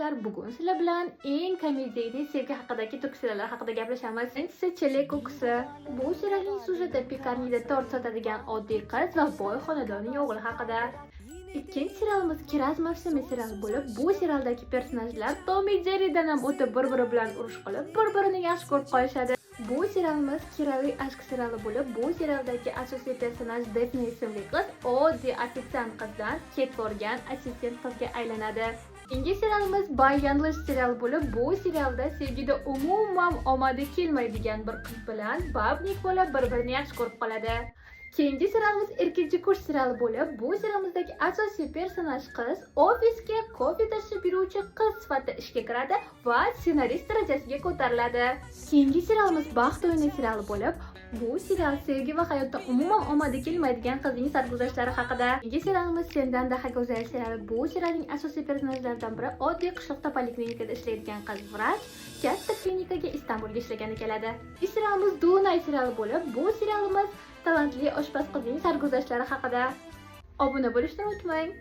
Bugun sizlar bilan eng komediyaviy sevgi haqidagi turk seriallari haqida gaplashamiz. Birinchisi Chele ko'kisi. Bu serialning syujeti pekarnida tort sotadigan oddiy qiz va boy xonadonning o'g'li haqida. Ikkinchi serialimiz Kiraz mavsumi seriali bo'lib, bu serialdagi personajlar Tom va Jerrydan ham o'tib bir-biri bilan urush qilib, bir-birini yaxshi ko'rib qolishadi. Bu serialimiz Kiraviy aşk seriali bo'lib, bu serialdagi asosiy personaj Defne ismli qiz oddiy ofitsiant qizdan ketvorgan assistent qizga aylanadi. Keyingi serialimiz Bay Yanglish seriali bo'lib, bu serialda sevgida umuman omadi kelmaydigan bir qiz bilan babnik bo'lib bir-birini yaxshi ko'rib qoladi. Keyingi serialimiz Erkinchi kurs seriali bo'lib, bu serialimizdagi asosiy personaj qiz ofisga kofe tashib yuruvchi qiz sifatida ishga kiradi va ssenarist darajasiga ko'tariladi. Keyingi serialimiz Baxt o'yini seriali bo'lib, bu serial sevgi va hayotda umuman omadi kelmaydigan qizning sarguzashtlari haqida. Keyingi serialimiz Sendan daha go'zal seriali. Bu serialning asosiy personajlaridan biri oddiy qishloqda poliklinikada ishlaydigan qiz vrach katta klinikaga Istanbulga ishlagani keladi. Ikkinchi serialimiz Dunay seriali bo'lib, bu serialimiz talantli oshpaz qizning sarguzashtlari haqida. Obuna bo'lishni unutmang.